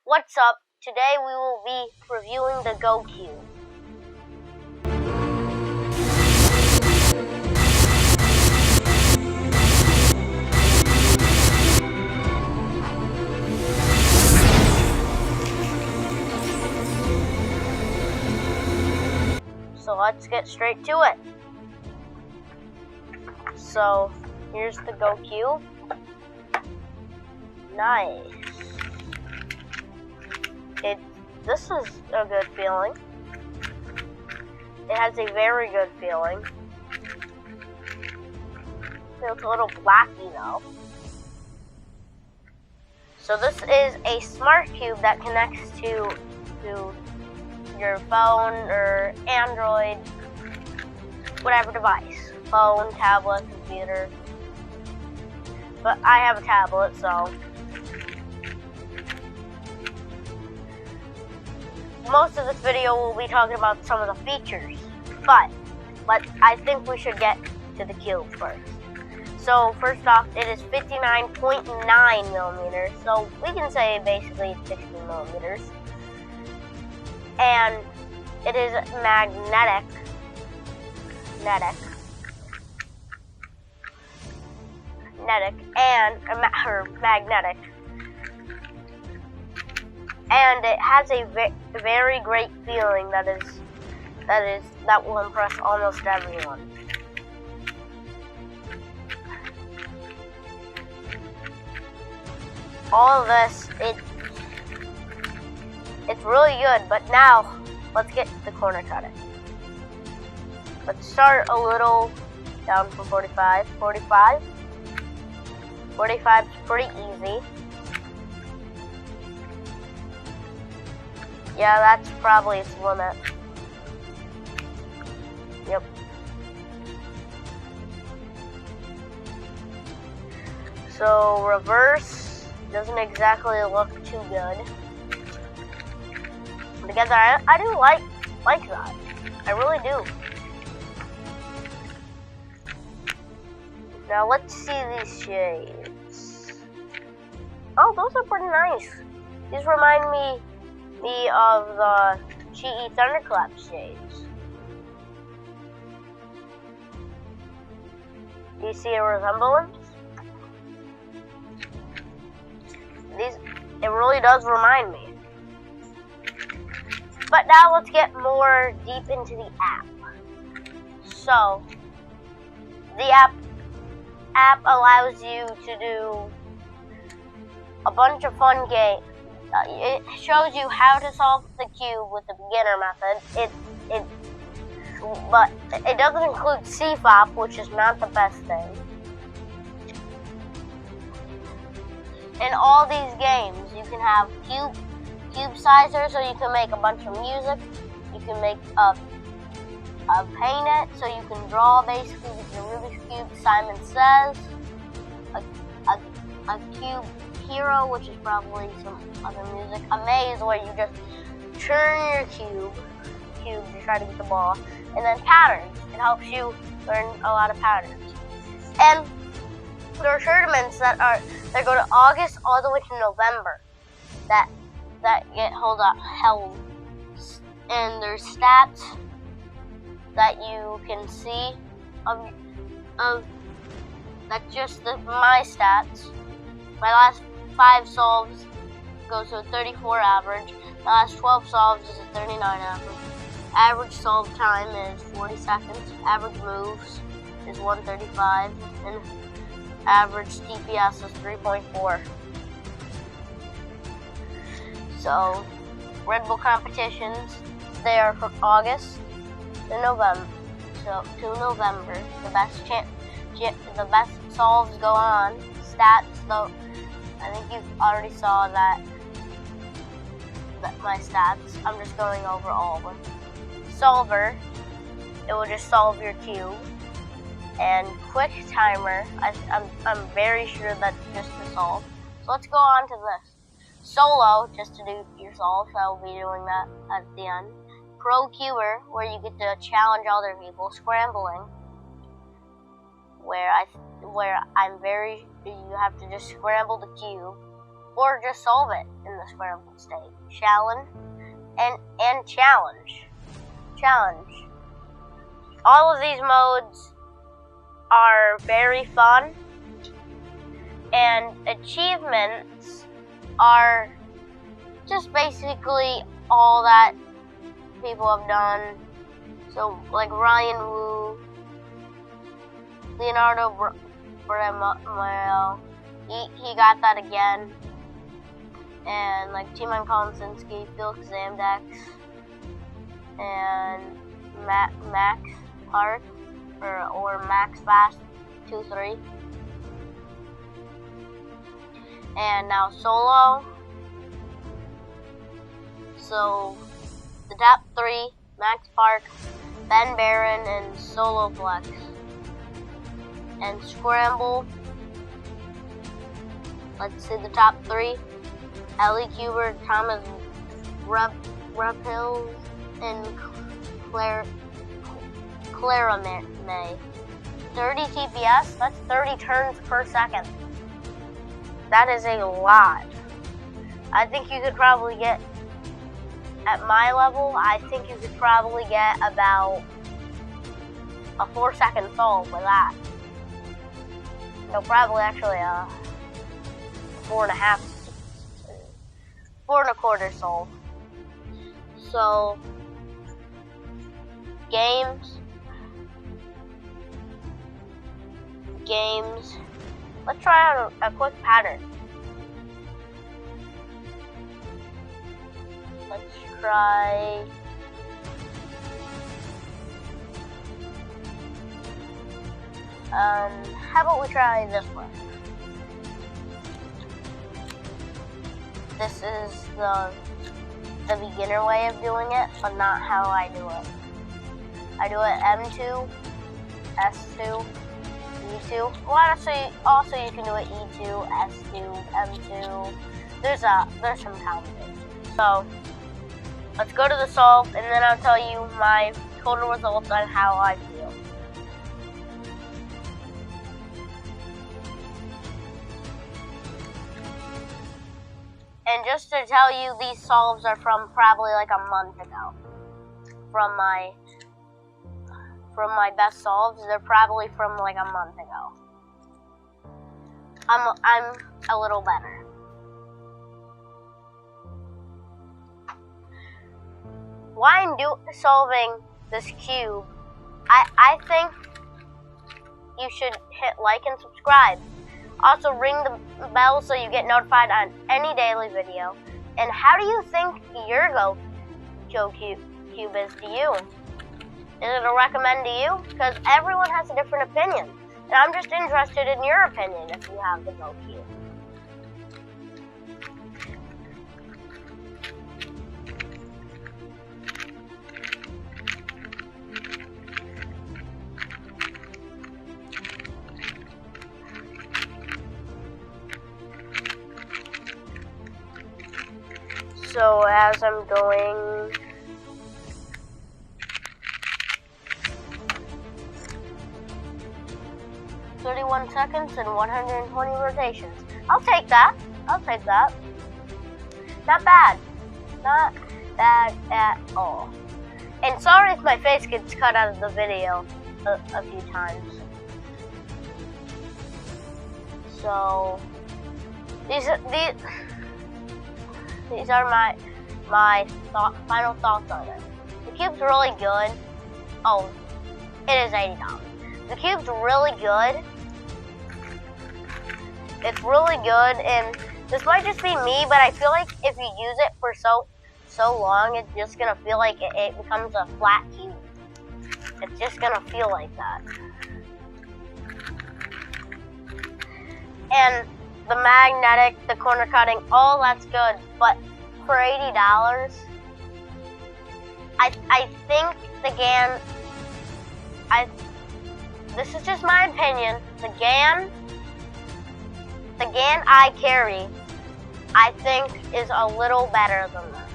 What's up? Today we will be reviewing the GoCube. So let's get straight to it. So here's the GoCube. Nice. This is a good feeling. It has a very good feeling. Feels a little blacky though. So this is a smart cube that connects to your phone or Android, whatever device. Phone, tablet, computer. But I have a tablet, so most of this video will be talking about some of the features, but I think we should get to the cube first. So first off, it is 59.9 millimeters, so we can say basically 60 millimeters. And it is magnetic, and it has a very great feeling that will impress almost everyone. All of this, it's really good, but now let's get to the corner cutting. Let's start a little down from 45. 45 is pretty easy. Yeah, that's probably its limit. Yep. So reverse doesn't exactly look too good. Together, I do like that. I really do. Now let's see these shades. Oh, those are pretty nice. These remind me of the GE Thunderclap shades. Do you see a resemblance? It really does remind me. But now let's get more deep into the app. So, the app allows you to do a bunch of fun games. It shows you how to solve the cube with the beginner method. But it doesn't include CFOP, which is not the best thing. In all these games, you can have cube sizer, so you can make a bunch of music. You can make paint it, so you can draw basically with your Rubik's Cube. Simon Says, a cube hero, which is probably some other music. A maze, where you just turn your cube to try to get the ball, and then patterns. It helps you learn a lot of patterns. And there are tournaments that go to August all the way to November that get held, and there's stats that you can see of that's just my stats. My last 5 solves goes to a 34 average. The last 12 solves is a 39 average. Average solve time is 40 seconds. Average moves is 135, and average TPS is 3.4. So, Red Bull competitions, they are from August to November. The best solves go on. Stats, though, I think you already saw that my stats. I'm just going over all of them. Solver, it will just solve your cube. And quick timer, I'm very sure that's just to solve. So let's go on to this. Solo, just to do your solves. I will be doing that at the end. Pro Cuber, where you get to challenge other people. Scrambling, where you have to just scramble the cube or just solve it in the scrambled state. Challenge and challenge. All of these modes are very fun, and achievements are just basically all that people have done. So like Ryan Wu, Leonardo Bremel, he got that again. And like Timon Kolonsinski, Felix Zamdex, and Max Park or Max Fast 2-3. And now solo. So the top 3, Max Park, Ben Barron, and Solo Flex. And scramble. Let's see the top 3. Ellie Cuber, Thomas Rephill, and Clara May. 30 TPS, that's 30 turns per second. That is a lot. I think you could probably get, at my level, I think you could probably get about a 4-second solve with that. No, probably actually a 4.25 solve. So, games. Let's try out a quick pattern. Let's try. How about we try this one? This is the beginner way of doing it, but not how I do it. I do it M2, S2, E2. Well, also you can do it E2, S2, M2. There's some combinations. So let's go to the solve, and then I'll tell you my total results on how I feel. And just to tell you, these solves are from probably like a month ago. From my best solves, they're probably from like a month ago. I'm a little better. Why I'm solving this cube, I think you should hit like and subscribe. Also, ring the bell so you get notified on any daily video. And how do you think your GoCube is to you? Is it a recommend to you? Because everyone has a different opinion. And I'm just interested in your opinion if you have the GoCube. So as I'm going, "31 seconds and 120 rotations." I'll take that. Not bad. Not bad at all. And sorry if my face gets cut out of the video a few times. So these are my final thoughts on it. The cube's really good. Oh, it is $80. The cube's really good. It's really good, and this might just be me, but I feel like if you use it for so long, it's just gonna feel like it becomes a flat cube. It's just gonna feel like that. And the magnetic, the corner cutting, all that's good, but for $80, I think the GAN, this is just my opinion, the GAN I carry, I think is a little better than this.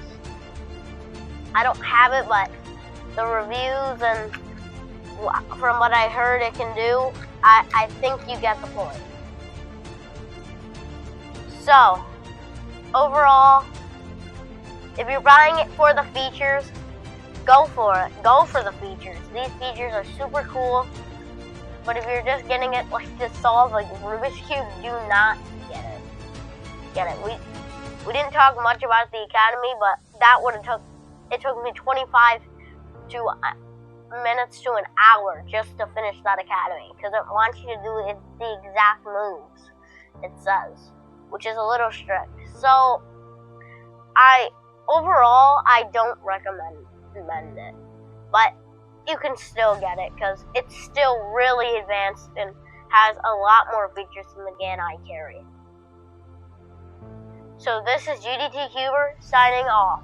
I don't have it, but the reviews and from what I heard it can do, I think you get the point. So, overall, if you're buying it for the features, go for it. Go for the features. These features are super cool. But if you're just getting it like to solve like Rubik's Cube, do not get it. Get it. We didn't talk much about the Academy, but that would have it took me 25 minutes to an hour just to finish that Academy, because it wants you to do the exact moves it says, which is a little strict. So overall I don't recommend it, but you can still get it because it's still really advanced and has a lot more features than the GAN I carry. So this is GDT Cuber signing off.